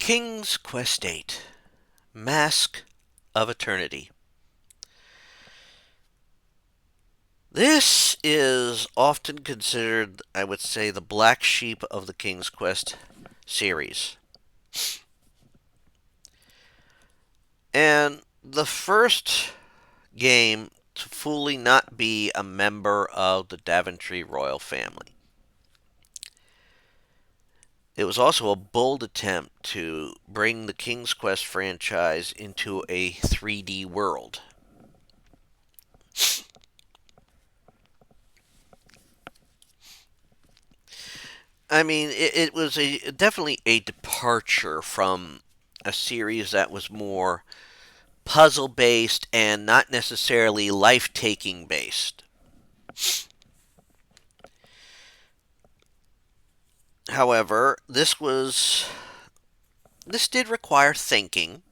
King's Quest 8 Mask of Eternity. This is often considered, I would say, the black sheep of the King's Quest series. And the first game to fully not be a member of the Daventry royal family. It was also a bold attempt to bring the King's Quest franchise into a 3D world. I mean, it was definitely a departure from a series that was more puzzle based and not necessarily life taking based. However, this did require thinking.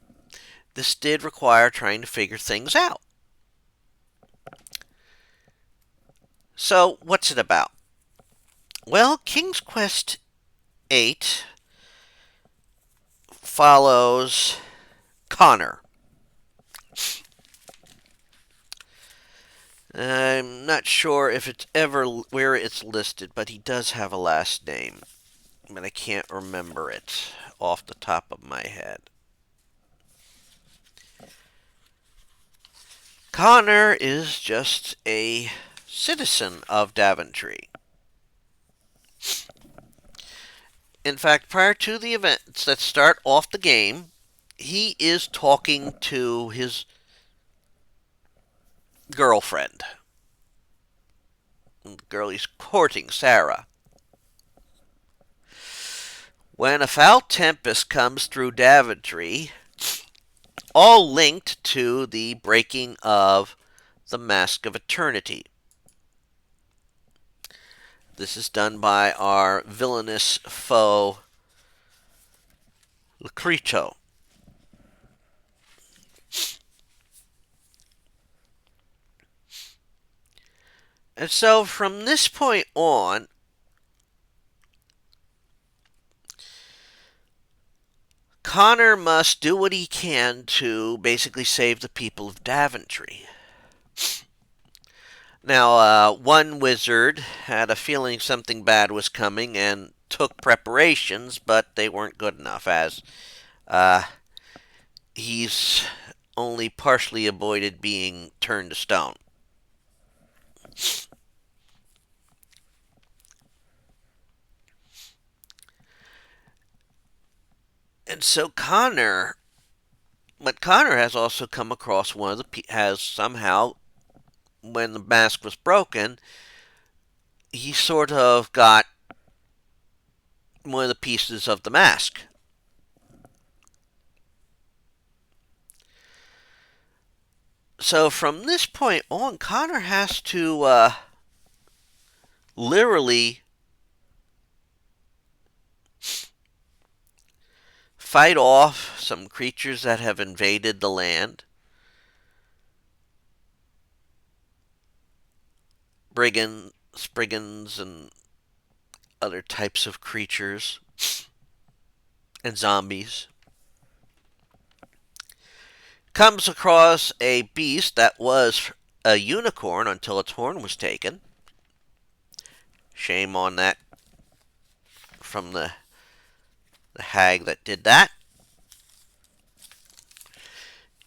This did require trying to figure things out. So, what's it about? Well, King's Quest 8 follows Connor. I'm not sure if it's ever where it's listed, but he does have a last name, but I can't remember it off the top of my head. Connor is just a citizen of Daventry. In fact, prior to the events that start off the game, he is talking to his girlfriend. The girl he's courting, Sarah. When a foul tempest comes through Daventry, all linked to the breaking of the Mask of Eternity. This is done by our villainous foe, Lecrito. And so from this point on, Connor must do what he can to basically save the people of Daventry. Now, one wizard had a feeling something bad was coming and took preparations, but they weren't good enough, as uh, he's only partially avoided being turned to stone. And so Connor has also come across has somehow, when the mask was broken, he sort of got one of the pieces of the mask. So from this point on, Connor has to literally fight off some creatures that have invaded the land. Brigands, and other types of creatures, and zombies. Comes across a beast that was a unicorn until its horn was taken. Shame on that from the hag that did that.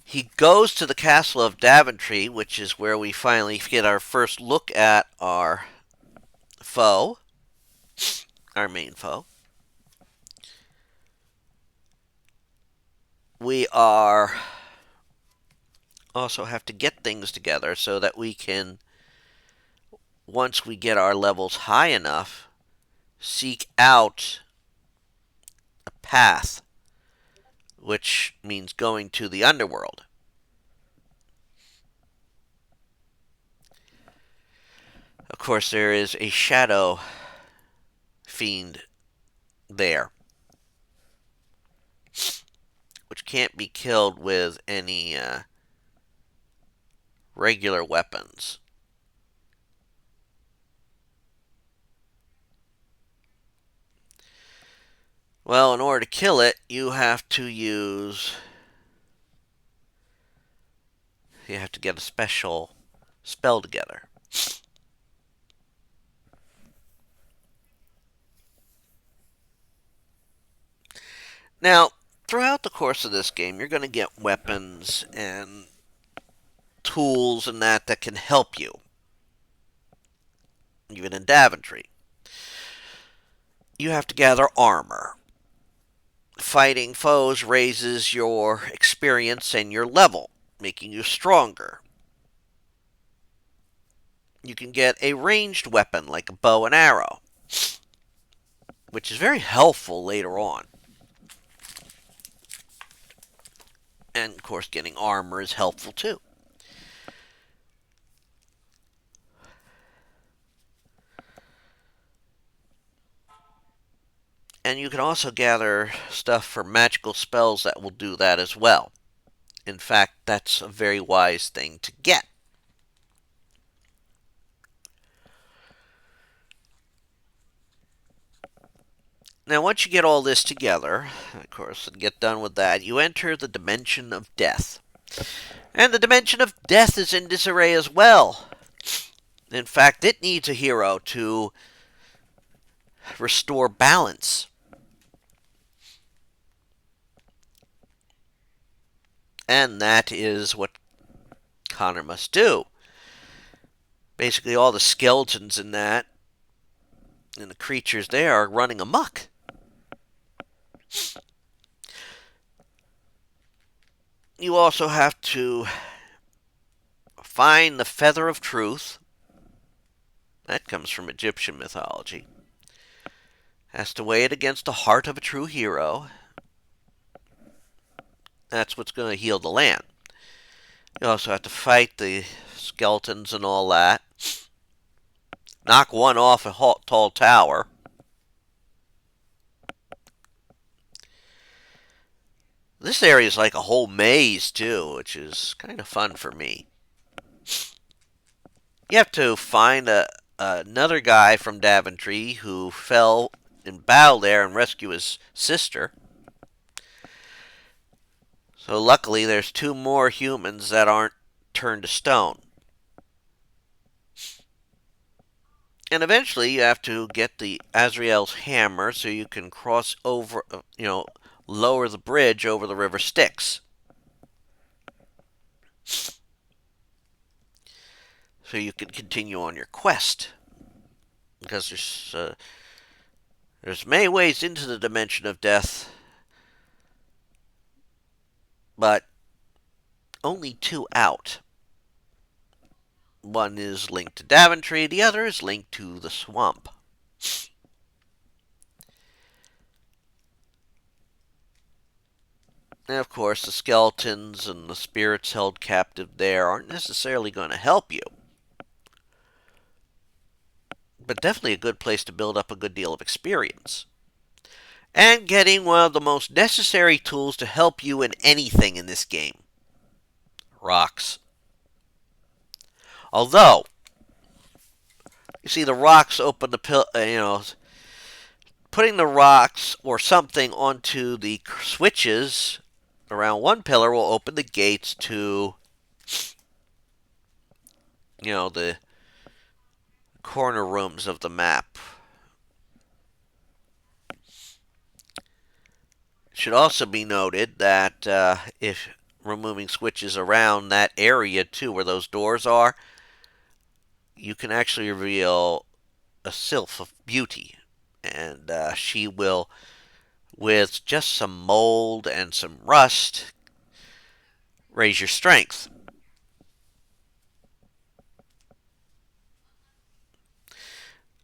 He goes to the castle of Daventry, which is where we finally get our first look at our foe, our main foe. We are also have to get things together so that we can, once we get our levels high enough, seek out a path, which means going to the underworld. Of course, there is a shadow fiend there, which can't be killed with any regular weapons. Well, in order to kill it, you have to get a special spell together. Now, throughout the course of this game, you're going to get weapons and tools and that can help you, even in Daventry. You have to gather armor. Fighting foes raises your experience and your level, making you stronger. You can get a ranged weapon like a bow and arrow, which is very helpful later on. And of course, getting armor is helpful too. And you can also gather stuff for magical spells that will do that as well. In fact, that's a very wise thing to get. Now, once you get all this together, of course, and get done with that, you enter the dimension of death. And the dimension of death is in disarray as well. In fact, it needs a hero to restore balance. And that is what Connor must do. Basically, all the skeletons in that and the creatures there are running amok. You also have to find the feather of truth. That comes from Egyptian mythology. Has to weigh it against the heart of a true hero. That's what's going to heal the land. You also have to fight the skeletons and all that. Knock one off a tall tower. This area is like a whole maze, too, which is kind of fun for me. You have to find another guy from Daventry who fell in battle there and rescue his sister. So luckily, there's two more humans that aren't turned to stone. And eventually, you have to get the Azrael's hammer so you can cross over, lower the bridge over the river Styx. So you can continue on your quest. Because there's many ways into the dimension of death, but only two out. One is linked to Daventry, the other is linked to the swamp. And of course, the skeletons and the spirits held captive there aren't necessarily going to help you, but definitely a good place to build up a good deal of experience. And getting one of the most necessary tools to help you in anything in this game: rocks. Although, you see, the rocks open putting the rocks or something onto the switches around one pillar will open the gates to, the corner rooms of the map. It should also be noted that if removing switches around that area too, where those doors are, you can actually reveal a sylph of beauty, and she will, with just some mold and some rust, raise your strength.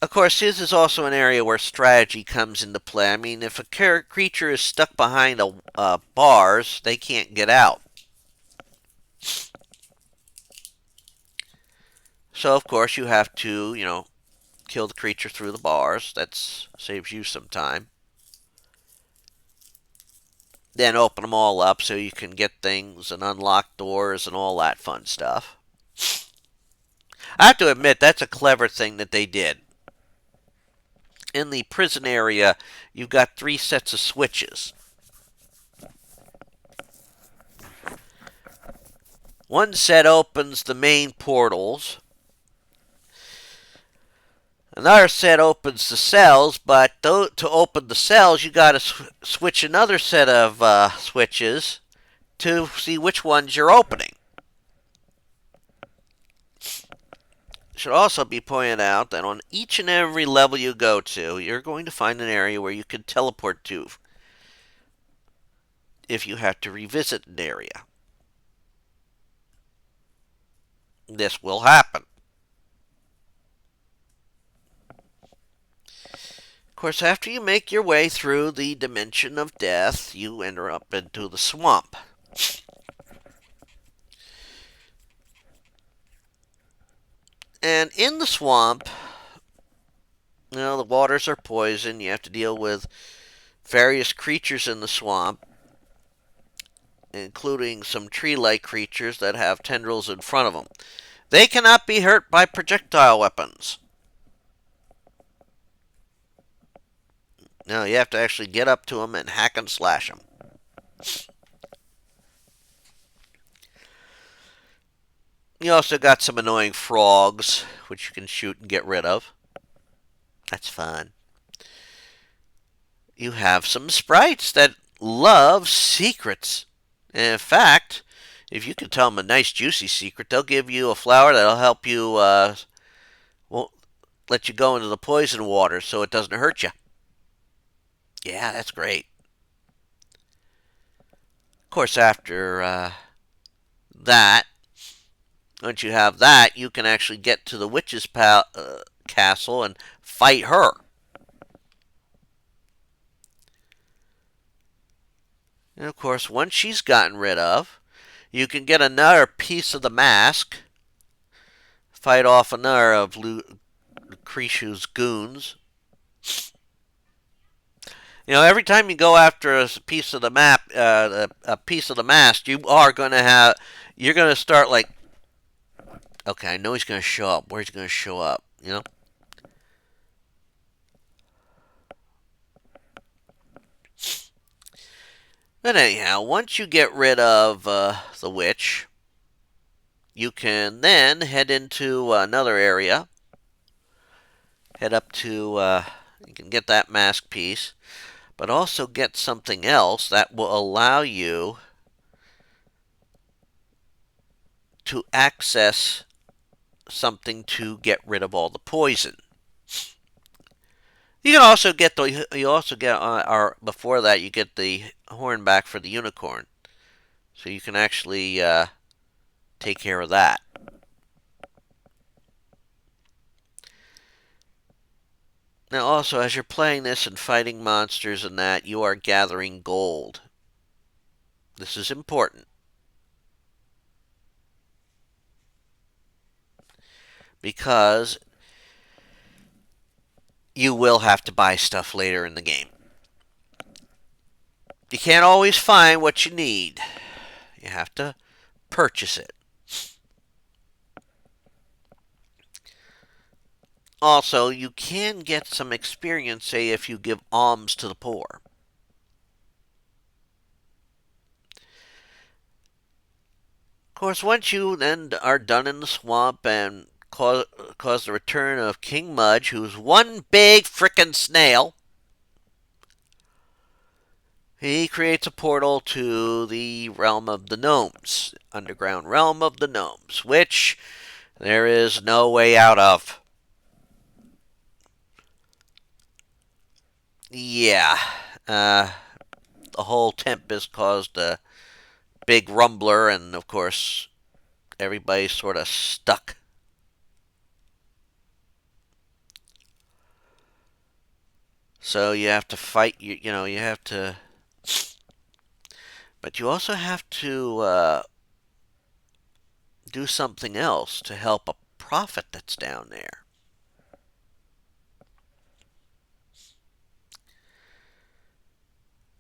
Of course, this is also an area where strategy comes into play. I mean, if a creature is stuck behind bars, they can't get out. So, of course, you have to, kill the creature through the bars. That saves you some time. Then open them all up so you can get things and unlock doors and all that fun stuff. I have to admit, that's a clever thing that they did. in the prison area, you've got 3 sets of switches. One set opens the main portals. Another set opens the cells, but to open the cells, you got to switch another set of switches to see which ones you're opening. It should also be pointed out that on each and every level you go to, you're going to find an area where you can teleport to if you have to revisit an area. This will happen. Of course, after you make your way through the dimension of death, you enter up into the swamp. And in the swamp, the waters are poison. You have to deal with various creatures in the swamp, including some tree-like creatures that have tendrils in front of them. They cannot be hurt by projectile weapons. No, you have to actually get up to them and hack and slash them. You also got some annoying frogs, which you can shoot and get rid of. That's fun. You have some sprites that love secrets. And in fact, if you can tell them a nice juicy secret, they'll give you a flower that'll help you, won't let you go into the poison water so it doesn't hurt you. Yeah, that's great. Of course, after that, once you have that, you can actually get to the witch's castle and fight her. And of course, once she's gotten rid of, you can get another piece of the mask, fight off another of Lucretia's goons. Every time you go after a piece of the map, a piece of the mask, you're going to start like, okay, I know he's going to show up. Where's he going to show up? But anyhow, once you get rid of the witch, you can then head into another area. Head up to, you can get that mask piece, but also get something else that will allow you to access something to get rid of all the poison. You can also get before that you get the horn back for the unicorn, so you can actually take care of that. Now also, as you're playing this and fighting monsters and that, you are gathering gold. This is important, because you will have to buy stuff later in the game. You can't always find what you need. You have to purchase it. Also, you can get some experience, say, if you give alms to the poor. Of course, once you then are done in the swamp and cause the return of King Mudge, who's one big frickin' snail, he creates a portal to the realm of the gnomes, underground realm of the gnomes, which there is no way out of. Yeah, the whole Tempest caused a big rumbler, and of course, everybody's sort of stuck. So you have to fight, you have to, but you also have to do something else to help a prophet that's down there.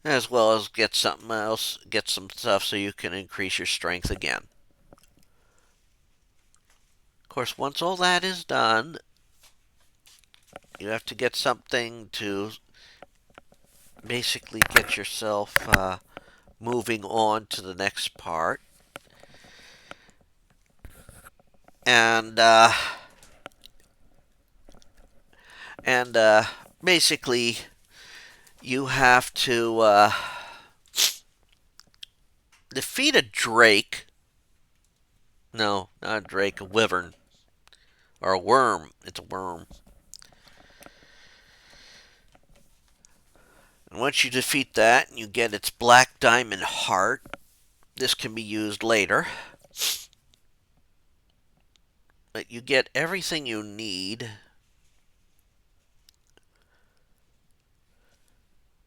As well as get something else, get some stuff so you can increase your strength again. Of course, once all that is done, You have to get something to basically get yourself moving on to the next part. And and basically you have to defeat a drake. No, not a drake, a wyvern or a worm. It's a worm. And once you defeat that, you get its black diamond heart. This can be used later. But you get everything you need,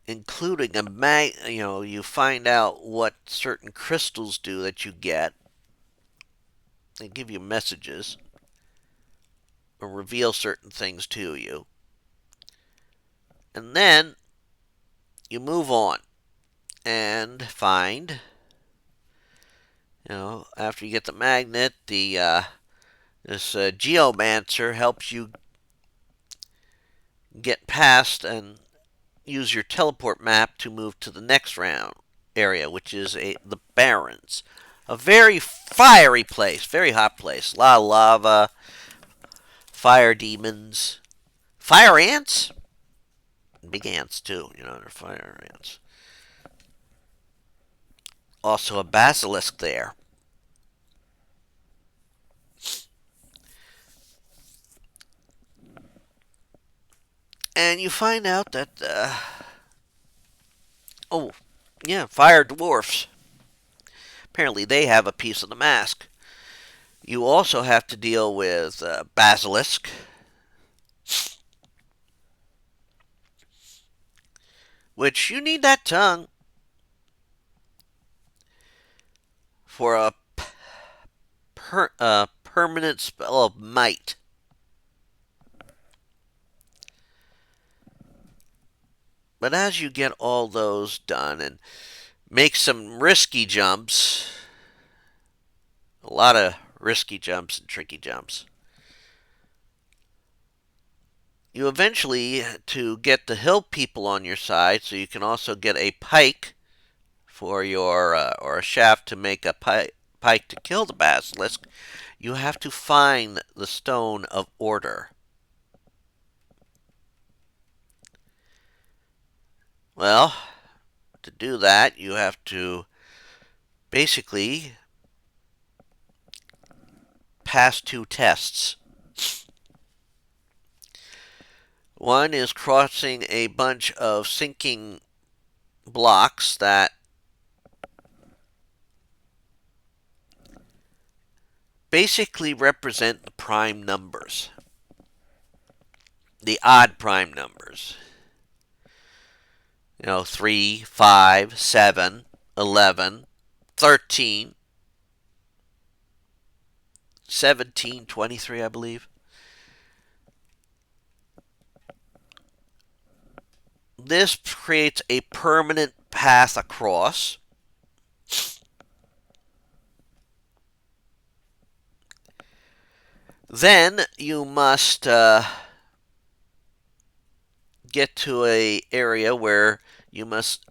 including a you find out what certain crystals do that you get. They give you messages or reveal certain things to you. And then you move on and find, after you get the magnet, this geomancer helps you get past and use your teleport map to move to the next round area, which is the Barrens. A very fiery place, very hot place. A lot of lava, fire demons, fire ants, big ants too. They're fire ants. Also a basilisk there. And you find out that, oh, yeah, fire dwarfs. Apparently they have a piece of the mask. You also have to deal with basilisk, which you need that tongue for a permanent spell of might. But as you get all those done and make some risky jumps, a lot of risky jumps and tricky jumps, you eventually, to get the hill people on your side, so you can also get a pike for your, or a shaft to make a pike to kill the basilisk, you have to find the stone of order. Well, to do that, you have to basically pass two tests. One is crossing a bunch of sinking blocks that basically represent the prime numbers, the odd prime numbers. 3, 5, 7, 11, 13, 17, 23, I believe. This creates a permanent path across. Then you must get to a area where you must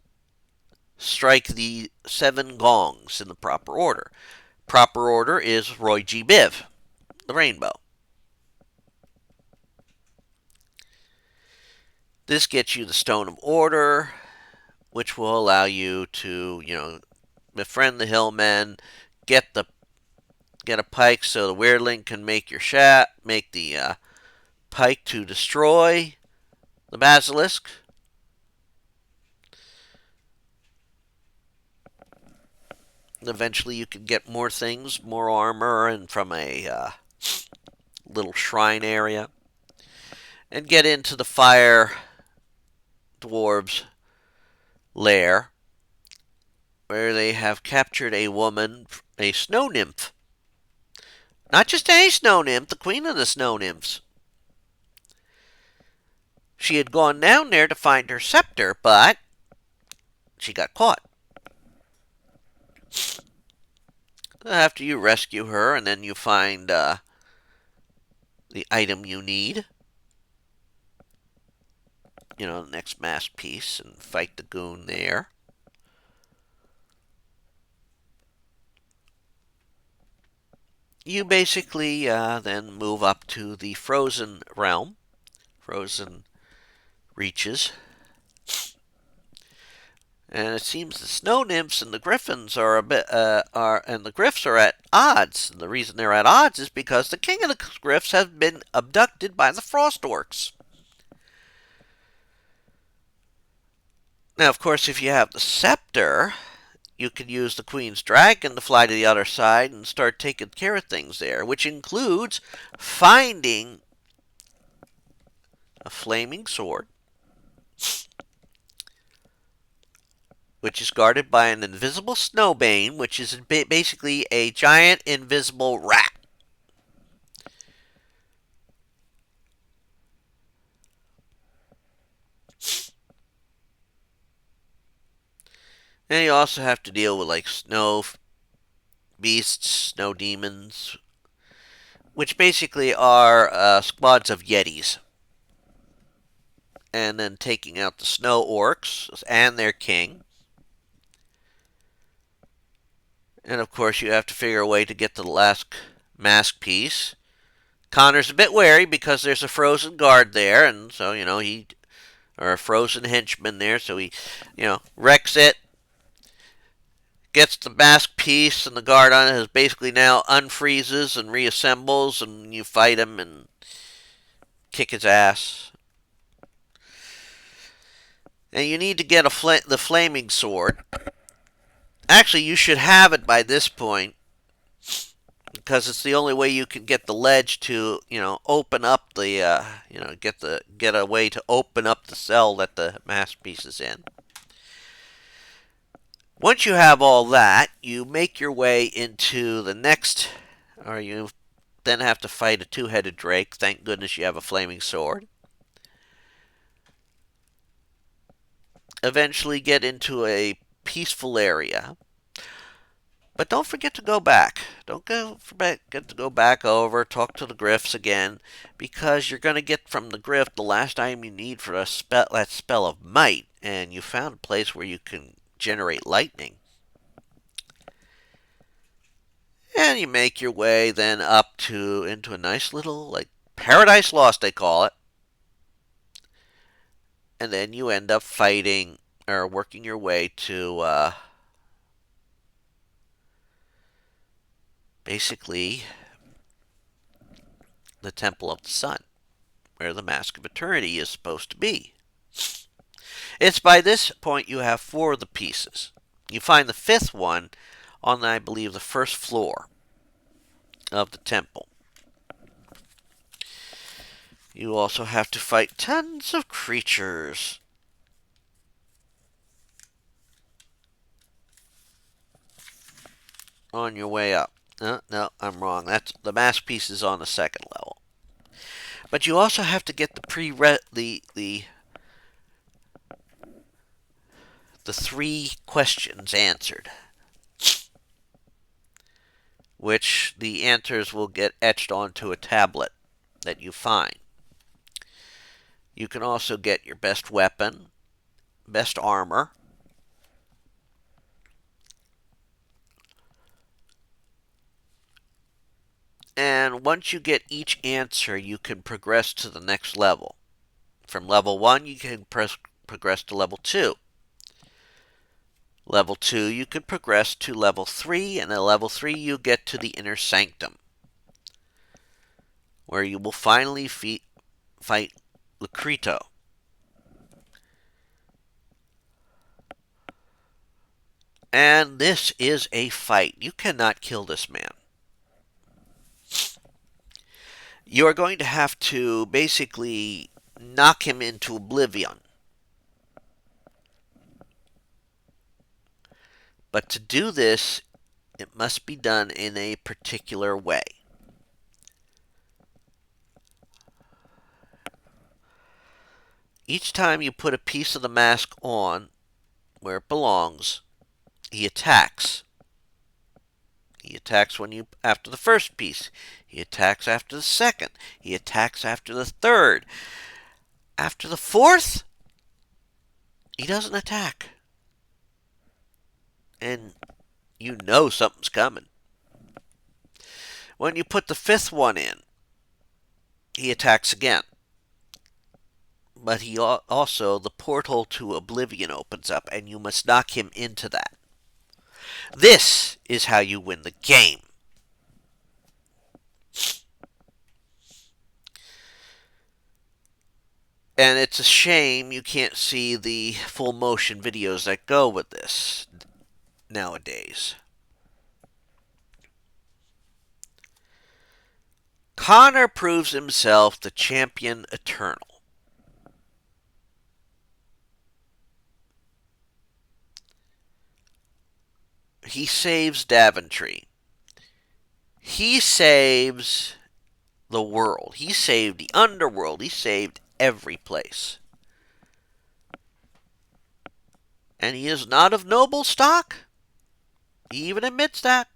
strike the 7 gongs in the proper order. Proper order is Roy G. Biv, the rainbow. This gets you the Stone of Order, which will allow you to, befriend the hillmen, get a pike so the weirdling can make the pike to destroy the basilisk. Eventually, you can get more things, more armor, and from a little shrine area, and get into the fire dwarves' lair, where they have captured a woman, a snow nymph. Not just any snow nymph, the queen of the snow nymphs. She had gone down there to find her scepter, but she got caught. After you rescue her, and then you find the item you need, the next mask piece and fight the goon there. You basically then move up to the frozen realm, frozen reaches, and it seems the snow nymphs and the griffins are a bit and the griffs are at odds. And the reason they're at odds is because the king of the griffs has been abducted by the frost orcs. Now, of course, if you have the scepter, you can use the queen's dragon to fly to the other side and start taking care of things there, which includes finding a flaming sword, which is guarded by an invisible snowbane, which is basically a giant invisible rat. And you also have to deal with like snow beasts, snow demons, which basically are squads of yetis. And then taking out the snow orcs and their king. And of course, you have to figure a way to get to the last mask piece. Connor's a bit wary because there's a frozen guard there, and so, or a frozen henchman there, so he, wrecks it, gets the mask piece, and the guard on it is basically now unfreezes and reassembles, and you fight him and kick his ass. And you need to get the flaming sword. Actually, you should have it by this point, because it's the only way you can get the ledge to, open up the, get a way to open up the cell that the masterpiece is in. Once you have all that, you make your way into the next, or you then have to fight a two-headed drake. Thank goodness you have a flaming sword. Eventually get into a peaceful area. But don't forget to go back. Don't forget to go back over, talk to the Griffs again, because you're going to get from the Griff the last item you need for that spell of might, and you found a place where you can generate lightning. And you make your way then up into a nice little, like, Paradise Lost, they call it. And then you end up fighting, or working your way to, basically the Temple of the Sun, where the Mask of Eternity is supposed to be. It's by this point you have 4 of the pieces. You find the 5th one on, I believe, the first floor of the temple. You also have to fight tons of creatures. On your way up. No, I'm wrong. That's the masterpiece is on the 2nd level. But you also have to get the 3 questions answered, which the answers will get etched onto a tablet that you find. You can also get your best weapon, best armor, and once you get each answer, you can progress to the next level. From level 1, you can progress to level 2. Level 2, you can progress to level 3, and at level 3, you get to the Inner Sanctum, where you will finally fight Lucrito. And this is a fight. You cannot kill this man. You are going to have to basically knock him into oblivion. But to do this, it must be done in a particular way. Each time you put a piece of the mask on where it belongs, he attacks. He attacks after the first piece. He attacks after the second. He attacks after the third. After the fourth, he doesn't attack. And you know something's coming. When you put the fifth one in, he attacks again. But he also, the portal to oblivion opens up, and you must knock him into that. This is how you win the game. And it's a shame you can't see the full motion videos that go with this nowadays. Connor proves himself the champion eternal. He saves Daventry. He saves the world. He saved the underworld. He saved every place. And he is not of noble stock. He even admits that.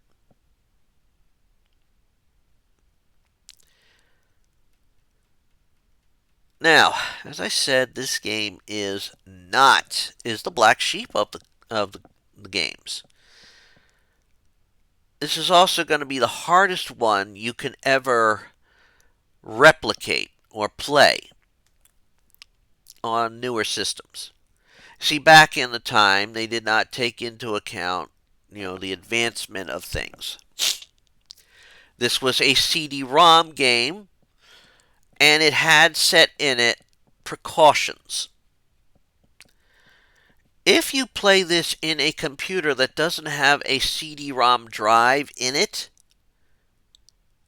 Now, as I said, this game is the black sheep of the games. This is also going to be the hardest one you can ever replicate or play on newer systems. See, back in the time, they did not take into account, the advancement of things. This was a CD-ROM game, and it had set in it precautions. If you play this in a computer that doesn't have a CD-ROM drive in it,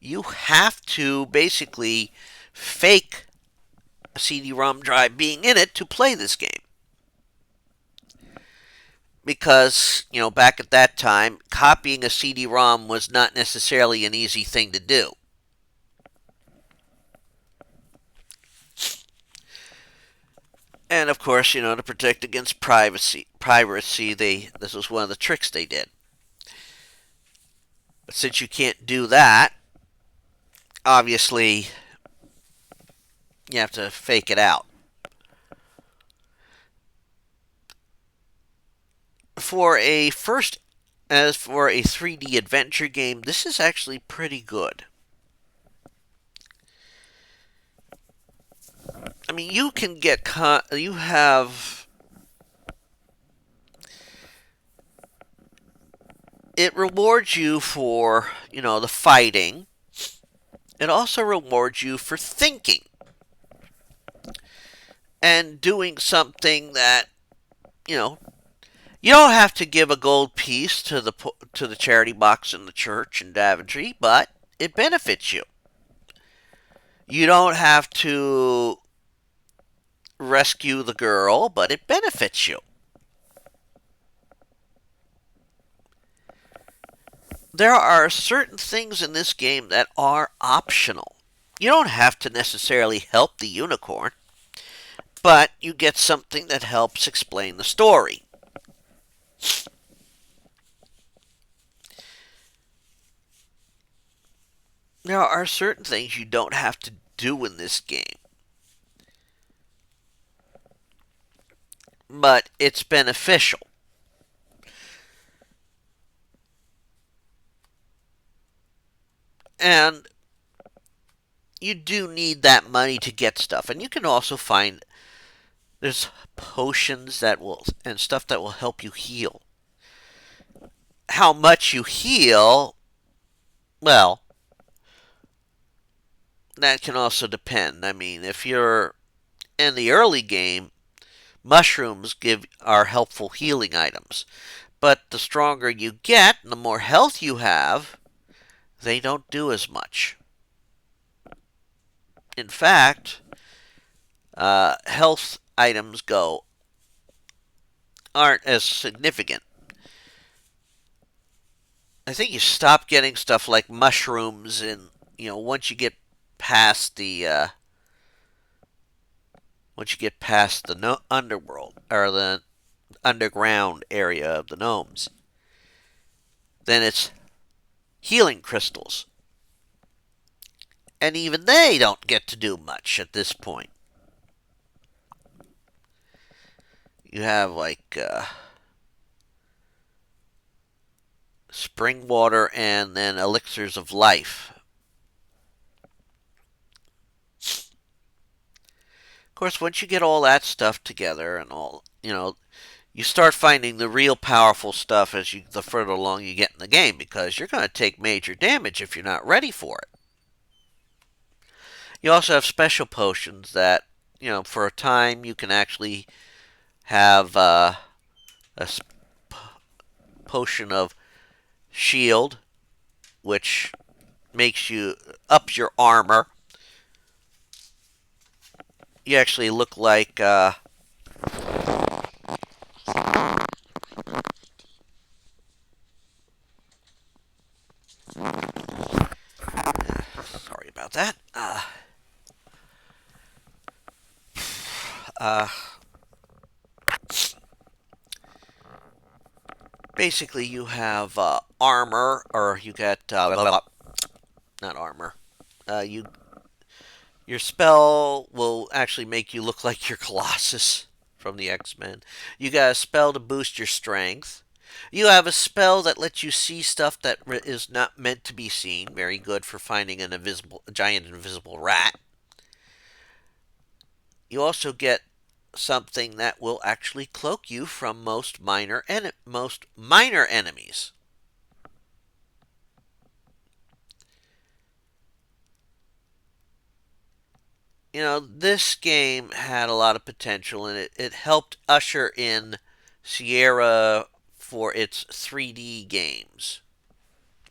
you have to basically fake a CD-ROM drive being in it to play this game. Because, back at that time, copying a CD-ROM was not necessarily an easy thing to do. And of course, to protect against piracy, this was one of the tricks they did. But since you can't do that, obviously, you have to fake it out. As for a 3D adventure game, this is actually pretty good. I mean, you can get you have it rewards you for, the fighting. It also rewards you for thinking and doing something that, you don't have to give a gold piece to the charity box in the church in Daventry, but it benefits you. You don't have to rescue the girl, but it benefits you. There are certain things in this game that are optional. You don't have to necessarily help the unicorn, but you get something that helps explain the story. There are certain things you don't have to do in this game, but it's beneficial. And you do need that money to get stuff. And you can also find there's potions and stuff that will help you heal. How much you heal, well, that can also depend. I mean, if you're in the early game, mushrooms are helpful healing items. But the stronger you get, the more health you have, they don't do as much. In fact, health items aren't as significant. I think you stop getting stuff like mushrooms and once you get past the underworld or the underground area of the gnomes, then it's healing crystals. And even they don't get to do much at this point. You have like spring water and then elixirs of life. Of course, once you get all that stuff together and all, you start finding the real powerful stuff as the further along you get in the game because you're going to take major damage if you're not ready for it. You also have special potions that, for a time you can actually have a potion of shield, which makes you up your armor. You actually look like sorry about that. Uh, Basically, you have armor, or you get not armor. You Your spell will actually make you look like your Colossus from the X-Men. You got a spell to boost your strength. You have a spell that lets you see stuff that is not meant to be seen. Very good for finding a giant invisible rat. You also get something that will actually cloak you from most minor enemies. This game had a lot of potential, and it helped usher in Sierra for its 3D games.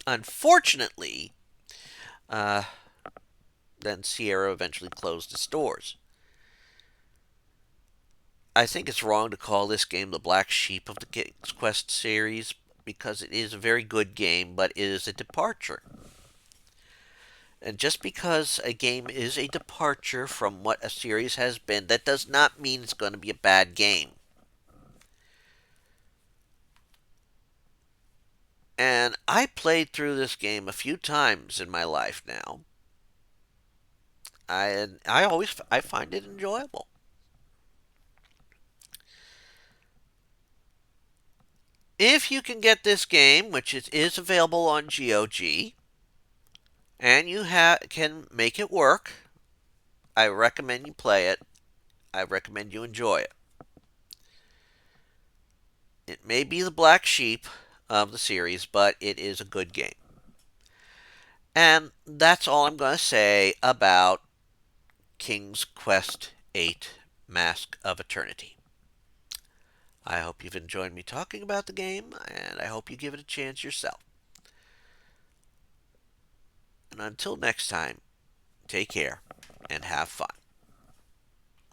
Unfortunately, uh, then Sierra eventually closed its doors. I think it's wrong to call this game the black sheep of the King's Quest series because it is a very good game, but it is a departure. And just because a game is a departure from what a series has been, that does not mean it's going to be a bad game. And I played through this game a few times in my life now. I find it enjoyable. If you can get this game, which is available on GOG, and you can make it work, I recommend you play it. I recommend you enjoy it. It may be the black sheep of the series, but it is a good game. And that's all I'm going to say about King's Quest 8 Mask of Eternity. I hope you've enjoyed me talking about the game, and I hope you give it a chance yourself. And until next time, take care and have fun.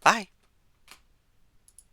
Bye.